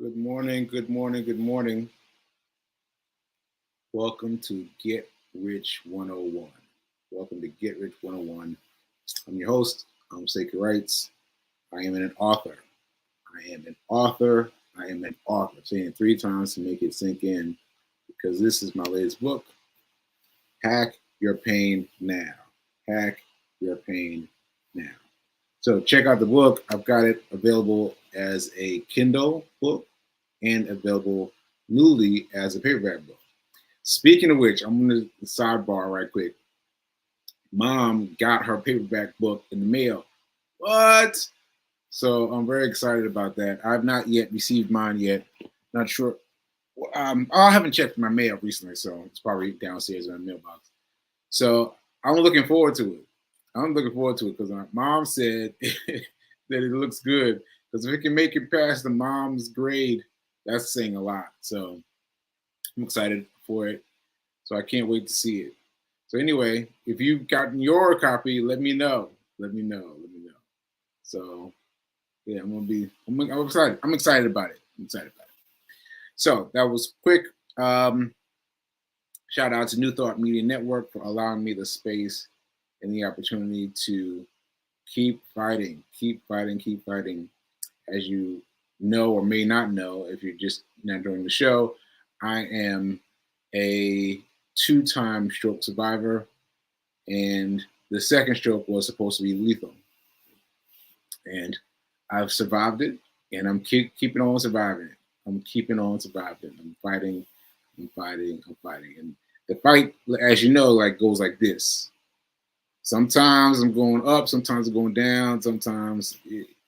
Good morning, good morning, good morning. Welcome to Get Rich 101. Welcome to Get Rich 101. I'm your host, I'm Sacred Wrights. I am an author. I am an author. I am an author. Saying it three times to make it sink in because this is my latest book, Hack Your Pain Now. Hack Your Pain Now. So check out the book. I've got it available as a Kindle book and available newly as a paperback book. Speaking of which, I'm going to sidebar right quick. Mom got her paperback book in the mail. What? So I'm very excited about that. I've not yet received mine yet. Not sure. I haven't checked my mail recently, so it's probably downstairs in my mailbox. So I'm looking forward to it. I'm looking forward to it because my mom said that it looks good. Because if it can make it past the mom's grade, that's saying a lot. So I'm excited for it. So I can't wait to see it. So anyway, if you've gotten your copy, let me know. Let me know. Let me know. So yeah, I'm excited. I'm excited about it. I'm excited about it. So that was quick. Shout out to New Thought Media Network for allowing me the space and the opportunity to keep fighting, keep fighting, keep fighting. As you know or may not know, if you're just not joining the show, I am a two-time stroke survivor, and the second stroke was supposed to be lethal. And I've survived it, and I'm keeping on surviving it. I'm keeping on surviving. I'm fighting. I'm fighting. I'm fighting. And the fight, as you know, like goes like this. Sometimes I'm going up. Sometimes I'm going down. Sometimes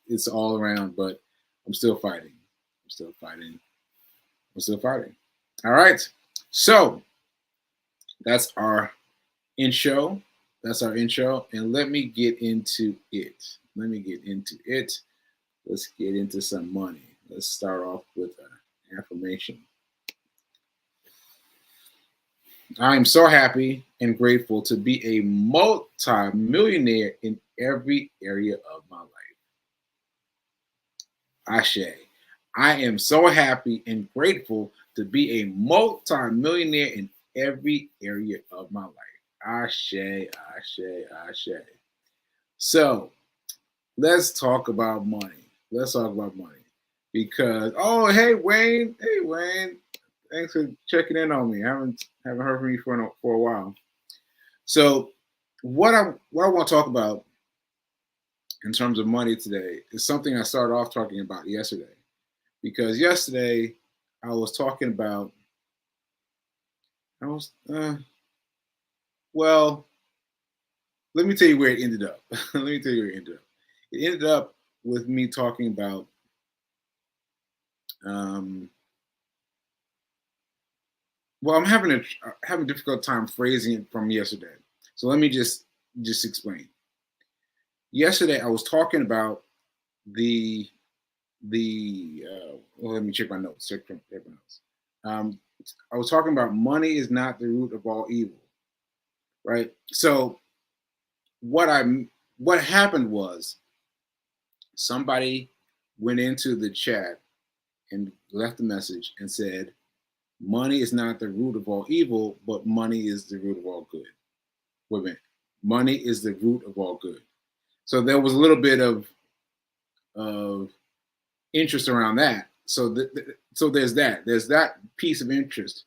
it's all around. But I'm still fighting. I'm still fighting. I'm still fighting. All right. So that's our intro. That's our intro. And let me get into it. Let me get into it. Let's get into some money. Let's start off with an affirmation. I am so happy and grateful to be a multi-millionaire in every area of my life. Ashe. I am so happy and grateful to be a multi-millionaire in every area of my life. Ashe, ashe, ashe. So let's talk about money. Let's talk about money. Because hey Wayne, thanks for checking in on me. I haven't heard from you for a while. So what I want to talk about in terms of money today is something I started off talking about yesterday. Because yesterday I was talking about I was well, let me tell you where it ended up. Let me tell you where it ended up. It ended up with me talking about well, I'm having a difficult time phrasing it from yesterday. So let me just explain. Yesterday I was talking about the well, let me check my notes. Check my notes. Um, I was talking about money is not the root of all evil, right? So what happened was somebody went into the chat and left a message and said, money is not the root of all evil, but money is the root of all good. Wait a minute. Money is the root of all good. So there was a little bit of interest around that. So so there's that. There's that piece of interest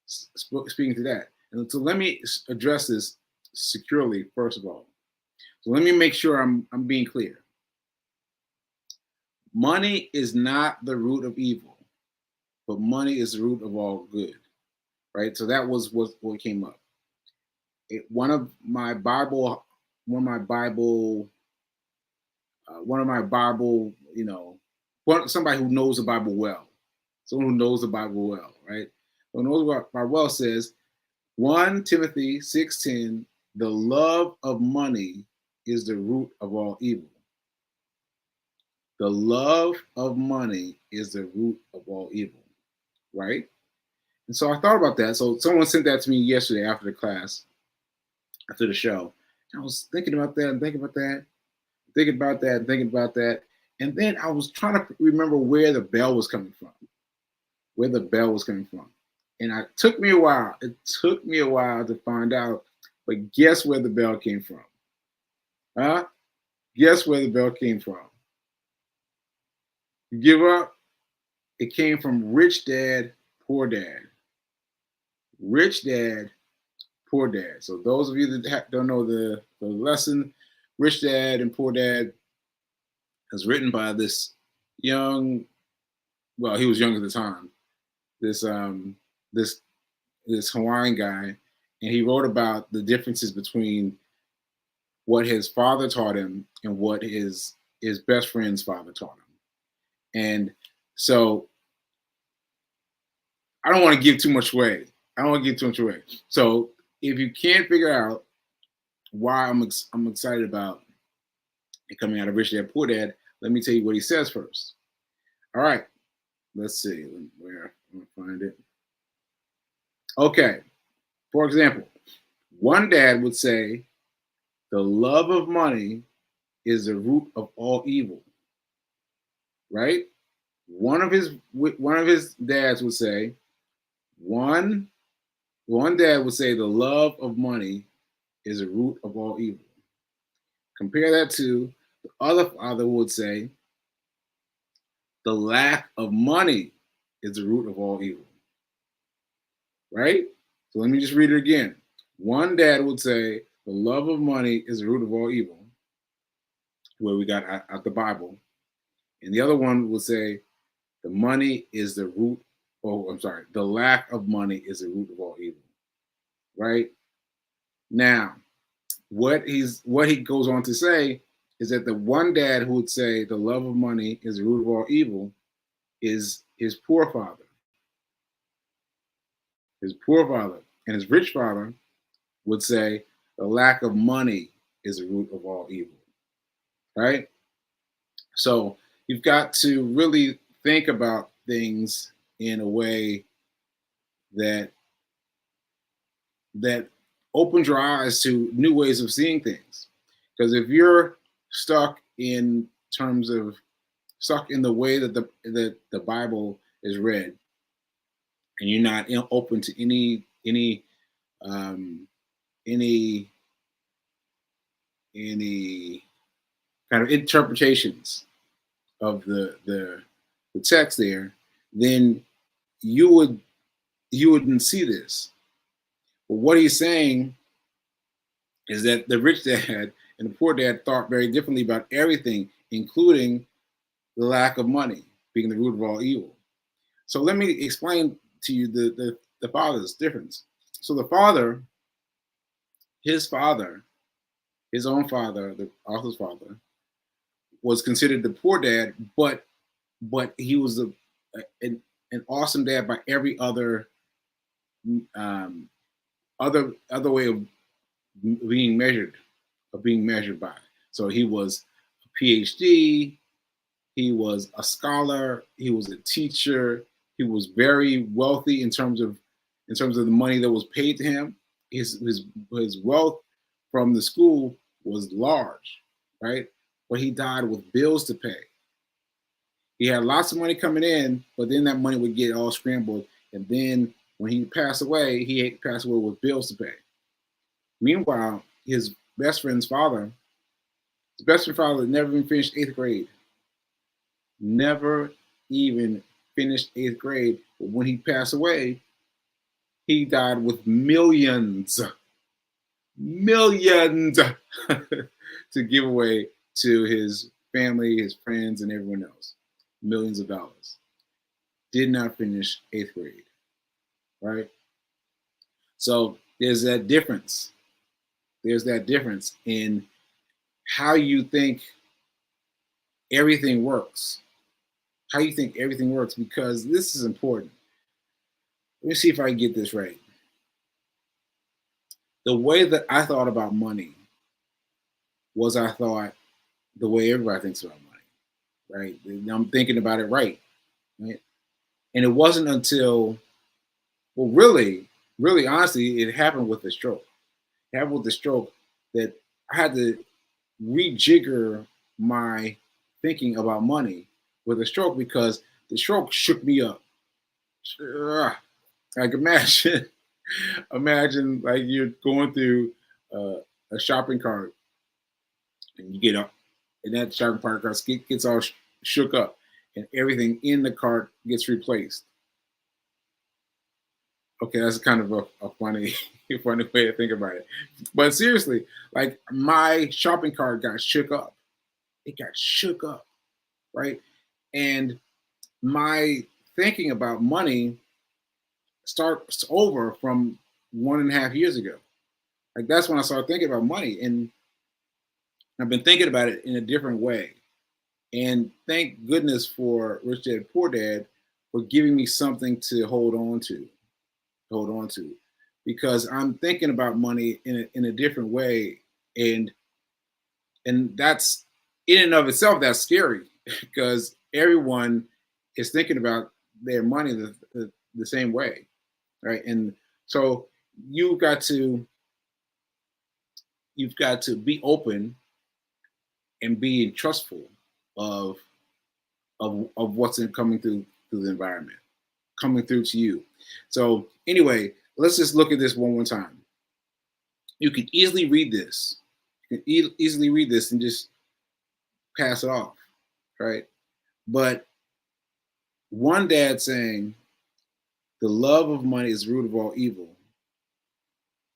speaking to that. And so let me address this securely, first of all. So let me make sure I'm being clear. Money is not the root of evil, but money is the root of all good, right? So that was what came up. One of my Bible, somebody who knows the Bible well, someone who knows the Bible well, right? Who knows what Bible well says, 1 Timothy 6:10, the love of money is the root of all evil. The love of money is the root of all evil, right? And so I thought about that. So someone sent that to me yesterday after the class, after the show. And I was thinking about that and thinking about that, thinking about that and thinking about that. And then I was trying to remember where the bell was coming from, And it took me a while. It took me a while to find out. But guess where the bell came from? Huh? Guess where the bell came from? You give up? It came from Rich Dad, Poor Dad. Rich Dad, Poor Dad. So those of you that don't know the lesson, Rich Dad and Poor Dad is written by this young, well, he was young at the time, this this this Hawaiian guy, and he wrote about the differences between what his father taught him and what his best friend's father taught him. And so I don't want to give too much away. So if you can't figure out why I'm excited about it coming out of Rich Dad Poor Dad, let me tell you what he says first. All right, let's see where I'm gonna find it. Okay, for example, one dad would say, "The love of money is the root of all evil." Right? One of his dads would say, one dad would say, "The love of money is the root of all evil." Compare that to the other father who would say, "The lack of money is the root of all evil." Right? So let me just read it again. One dad would say, "The love of money is the root of all evil," where we got out the Bible. And the other one would say, "The money is the root," the lack of money is the root of all evil. Right? Now, what he goes on to say is that the one dad who would say the love of money is the root of all evil is his poor father. His poor father. And his rich father would say the lack of money is the root of all evil. Right? So you've got to really think about things in a way that opens your eyes to new ways of seeing things. Because if you're stuck in the way that the Bible is read, and you're not open to any kind of interpretations of the text there, then you wouldn't see this. But what he's saying is that the rich dad and the poor dad thought very differently about everything, including the lack of money being the root of all evil. So let me explain to you the father's difference. So the father, his own father, the author's father, was considered the poor dad, but he was an awesome dad by every other other way of being measured by. So he was a PhD, he was a scholar, he was a teacher, he was very wealthy in terms of the money that was paid to him. His wealth from the school was large, right? But he died with bills to pay. He had lots of money coming in, but then that money would get all scrambled. And then when he passed away, he passed away with bills to pay. Meanwhile, his best friend's father never even finished 8th grade. Never even finished 8th grade. But when he passed away, he died with millions to give away to his family, his friends, and everyone else. Millions of dollars. Did not finish 8th grade, right? So there's that difference. There's that difference in how you think everything works. How you think everything works, because this is important. Let me see if I can get this right. The way that I thought about money was I thought the way everybody thinks about money, right? I'm thinking about it right? And it wasn't until, well, really, honestly, it happened with the stroke. It happened with the stroke that I had to rejigger my thinking about money with a stroke because the stroke shook me up. Like imagine like you're going through a shopping cart and you get up, and that shopping cart gets all shook up, and everything in the cart gets replaced. Okay, that's kind of a funny, funny way to think about it. But seriously, like my shopping cart got shook up. It got shook up, right? And my thinking about money starts over from 1.5 years ago. Like that's when I started thinking about money, and I've been thinking about it in a different way. And thank goodness for Rich Dad Poor Dad for giving me something to hold on to, because I'm thinking about money in a different way, and that's in and of itself that's scary because everyone is thinking about their money the same way, right? And so you've got to be open and be trustful of what's coming through the environment, coming through to you. So anyway, let's just look at this one more time. You can easily read this. You can easily read this and just pass it off, right? But one dad saying, the love of money is the root of all evil.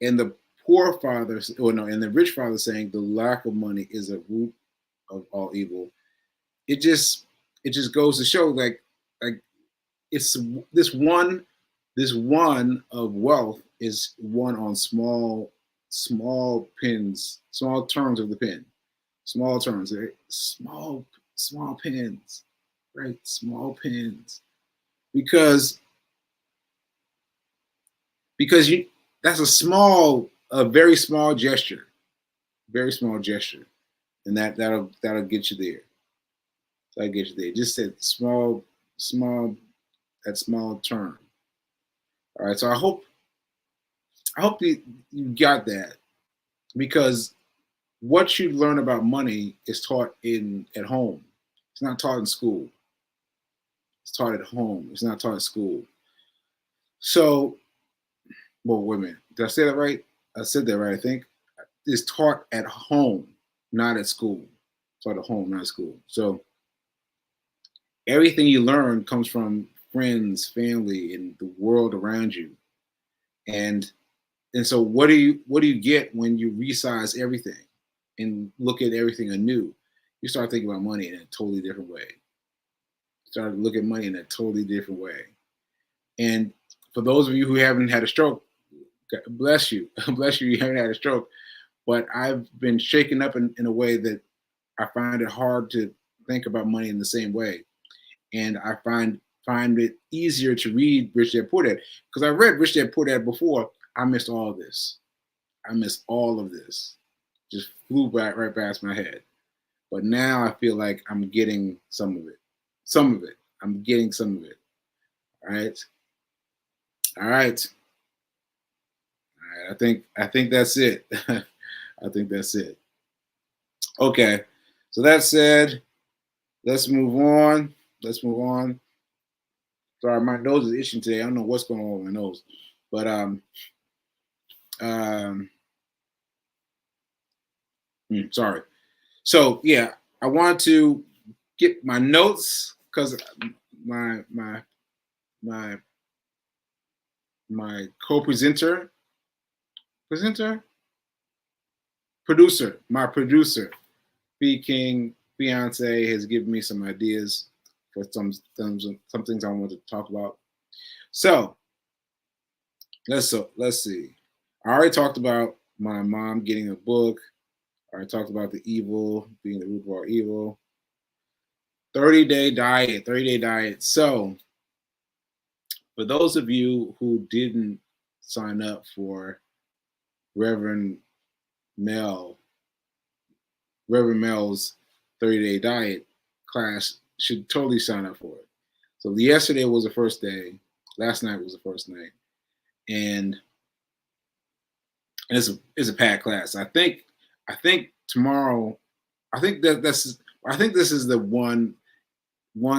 And the poor father, or no, and the rich father saying the lack of money is a root of all evil. It just goes to show like it's this one of wealth is one on small pins, small turns of the pin, small turns, right? Small pins, right? Small pins, because you that's a very small gesture, and that'll get you there. That'll get you there. Just that small that small turn. All right, so I hope you got that, because what you learn about money is taught at home. It's not taught in school. It's taught at home. It's not taught at school. So, well, wait a minute. Did I say that right? I said that right, I think. It's taught at home, not at school. It's taught at home, not at school. So everything you learn comes from friends, family, and the world around you. And so what do you get when you resize everything and look at everything anew? You start thinking about money in a totally different way. Start to look at money in a totally different way. And for those of you who haven't had a stroke, God bless you. Bless you, you haven't had a stroke. But I've been shaken up in a way that I find it hard to think about money in the same way. And I find it easier to read Rich Dad Poor Dad, because I read Rich Dad Poor Dad before. I missed all of this. I missed all of this. Just flew right past my head. But now I feel like I'm getting some of it. Some of it. I'm getting some of it. All right. All right. All right. I think that's it. I think that's it. Okay. So that said, let's move on. Let's move on. Sorry, my nose is itching today. I don't know what's going on with my nose, but sorry. So yeah, I want to get my notes because my co-presenter, my producer, B King Fiance, has given me some ideas for some things I want to talk about. So let's see. I already talked about my mom getting a book. I already talked about the evil being the root of all evil. 30-day diet. So for those of you who didn't sign up for Reverend Mel's 30-day diet class, should totally sign up for it. So yesterday was the first day. Last night was the first night, and it's a packed class. I think tomorrow. I think that's I think this is the one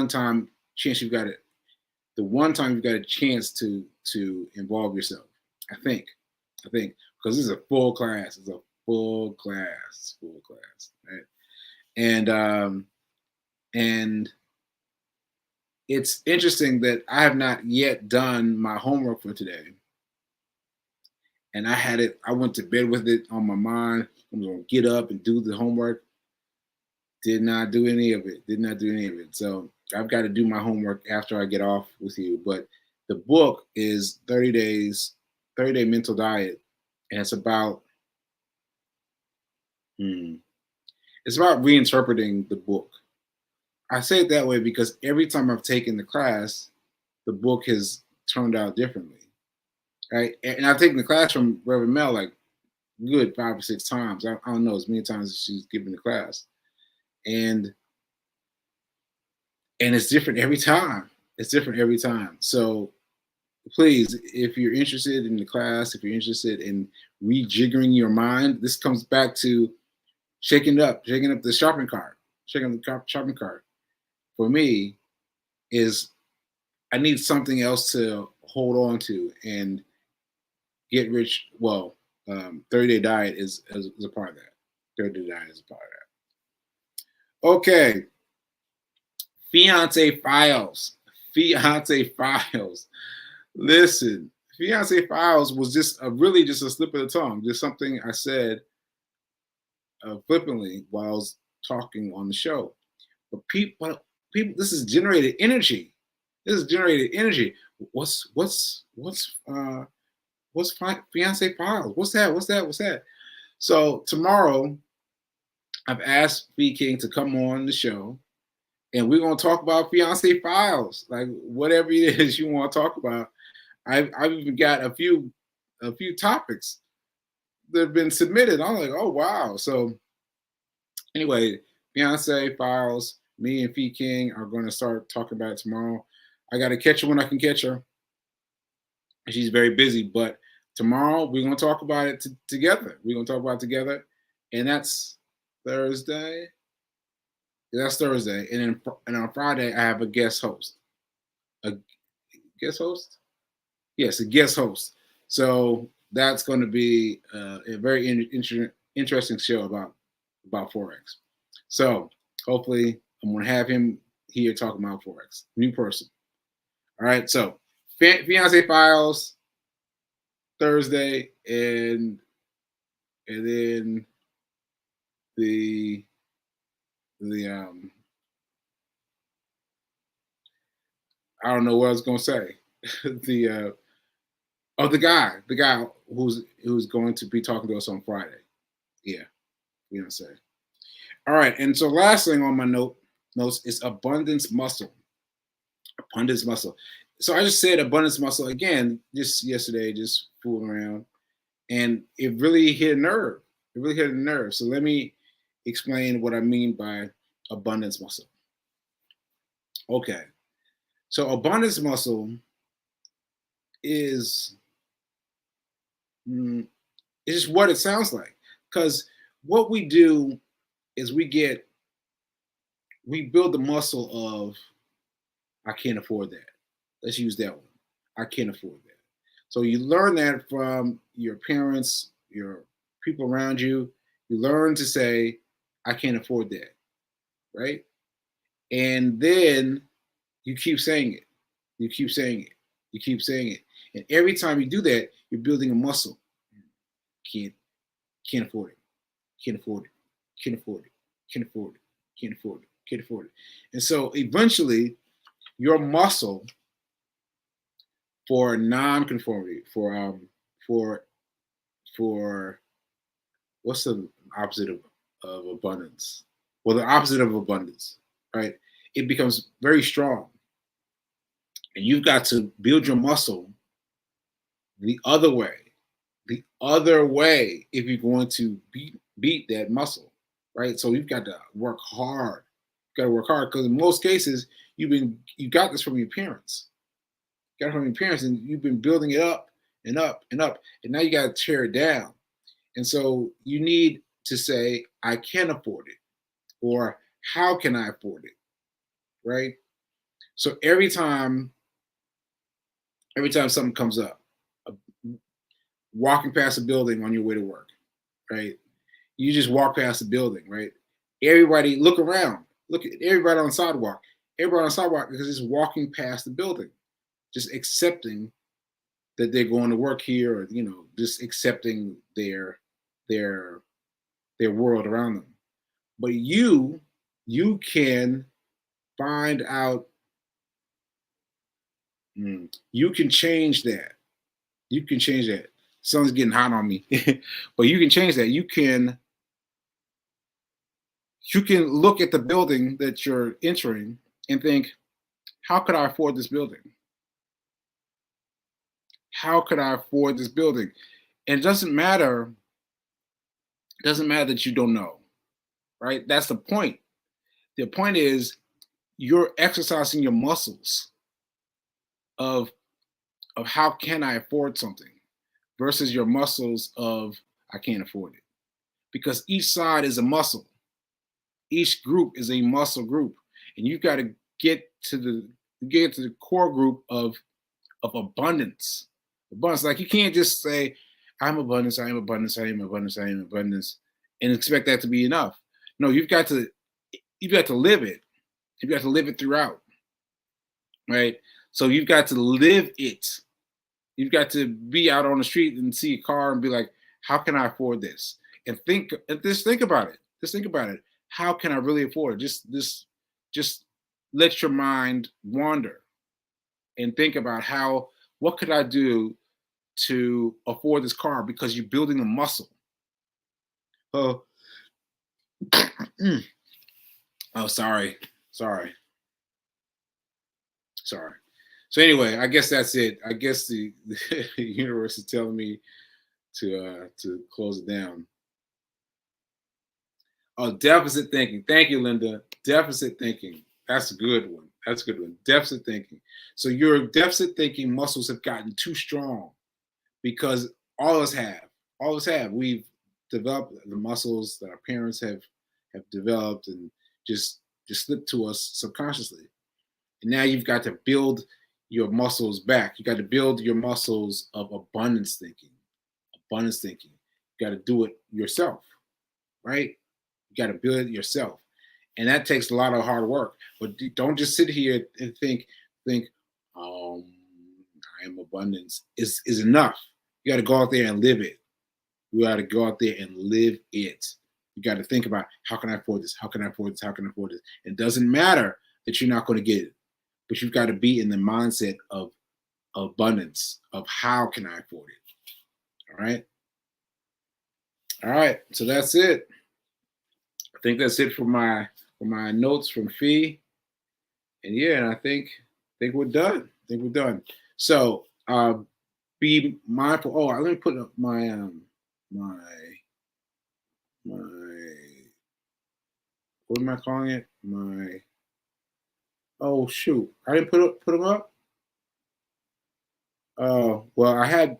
time chance you've got it. The one time you've got a chance to involve yourself. I think because this is a full class. It's a full class, right? And it's interesting that I have not yet done my homework for today. And I had it, I went to bed with it on my mind. I'm going to get up and do the homework. Did not do any of it. Did not do any of it. So I've got to do my homework after I get off with you. But the book is 30 Days, 30-Day Mental Diet. And it's about reinterpreting the book. I say it that way because every time I've taken the class, the book has turned out differently. Right. And I've taken the class from Reverend Mel like good 5 or 6 times. I don't know, as many times as she's given the class. And it's different every time. It's different every time. So please, if you're interested in the class, if you're interested in rejiggering your mind, this comes back to shaking up the shopping cart. Shaking the shopping cart for me is I need something else to hold on to, and Get Rich, 30-Day Diet is a part of that. 30-Day Diet is a part of that. Okay. Fiance Files. Listen, Fiance Files was just a slip of the tongue, just something I said flippantly while I was talking on the show. But people, this is generated energy. What's Fiance Files? What's that? So tomorrow, I've asked V King to come on the show, and we're gonna talk about Fiance Files, like whatever it is you want to talk about. I've even got a few topics that have been submitted. I'm like, oh wow. So anyway, Fiance Files, me and V King are going to start talking about it tomorrow. I got to catch her when I can catch her. She's very busy, but tomorrow we're going to talk about it together. We're going to talk about it together, and that's Thursday. That's Thursday, and on Friday I have a guest host. A guest host? Yes, a guest host. So that's going to be a very interesting show about Forex. So hopefully I'm going to have him here talking about Forex. New person. All right. So Fiance Files Thursday, and then the I don't know what I was going to say. the guy who's going to be talking to us on Friday. Yeah, Fiance. All right, and so last thing on my notes is abundance muscle. Abundance muscle. So I just said abundance muscle again just yesterday, just fooling around, and it really hit a nerve. It really hit a nerve. So let me explain what I mean by abundance muscle. Okay, so abundance muscle is just what it sounds like, because what we do is we build the muscle of I can't afford that. Let's use that one. I can't afford that. So you learn that from your parents, your people around you. You learn to say, I can't afford that, right? And then you keep saying it. You keep saying it. You keep saying it. And every time you do that, you're building a muscle. Can't afford it. Can't afford it. Can't afford it. Can't afford it. Can't afford it. Can't afford it. And so eventually, your muscle for non-conformity, for what's the opposite of abundance? Well, the opposite of abundance, right? It becomes very strong. And you've got to build your muscle the other way. The other way if you're going to beat that muscle, right? So you've got to work hard. You've got to work hard because in most cases you got this from your parents. You got it from your parents, and you've been building it up and up and up, and now you got to tear it down. And so you need to say, I can afford it, or How can I afford it? Right? So every time something comes up, uh, walking past a building on your way to work, right? You just walk past the building, right? Everybody look around. Look at everybody on the sidewalk. Everybody on the sidewalk is just walking past the building, just accepting that they're going to work here, or just accepting their their world around them. But you can find out. You can change that. You can change that. Sun's getting hot on me, but you can change that. You can look at the building that you're entering and think, how could I afford this building? How could I afford this building? And it doesn't matter. It doesn't matter that you don't know, right? That's the point. The point is you're exercising your muscles of how can I afford something versus your muscles of I can't afford it. Because each side is a muscle. Each group is a muscle group. And you've got to get to the core group of abundance. Abundance. Like you can't just say, I'm abundance, I am abundance, I am abundance, I am abundance, and expect that to be enough. No, you've got to live it. You've got to live it throughout. Right? So you've got to live it. You've got to be out on the street and see a car and be like, how can I afford this? And just think about it. Just think about it. How can I really afford it? Just let your mind wander and think about what could I do to afford this car, because you're building a muscle. Oh, oh, sorry. So anyway, I guess that's it. I guess the universe is telling me to close it down. Oh, deficit thinking. Thank you, Linda. Deficit thinking. That's a good one. Deficit thinking. So your deficit thinking muscles have gotten too strong because all of us have. We've developed the muscles that our parents have developed and just slipped to us subconsciously. And now you've got to build your muscles back. You got to build your muscles of abundance thinking. You got to do it yourself, right? You got to build it yourself. And that takes a lot of hard work. But don't just sit here and think, I am abundance is enough. You got to go out there and live it. You got to go out there and live it. You got to think about, how can I afford this? How can I afford this? How can I afford this? It doesn't matter that you're not going to get it, but you've got to be in the mindset of abundance, of how can I afford it? All right. So that's it. I think that's it for my notes from Fee. And yeah, I think we're done. So be mindful. Oh, let me put up my what am I calling it? Oh shoot, I didn't put them up. Oh well, I had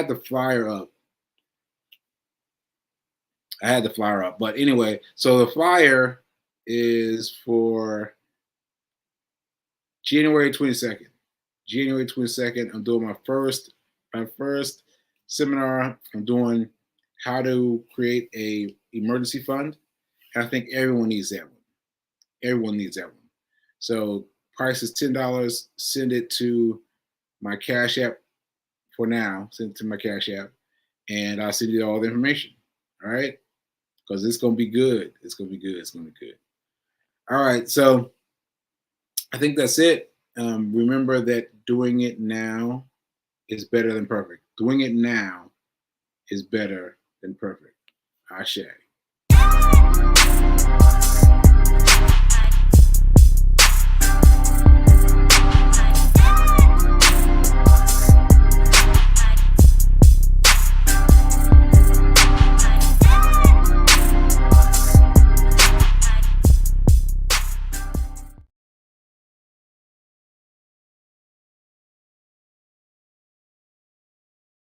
the flyer up. But anyway, so the flyer is for January 22nd. I'm doing my first seminar. I'm doing how to create a emergency fund. And I think everyone needs that one. So price is $10. Send it to my Cash App for now. Send it to my Cash App, and I'll send you all the information. All right, because it's gonna be good. It's gonna be good. All right, so I think that's it. Remember that doing it now is better than perfect. Doing it now is better than perfect. Ashe.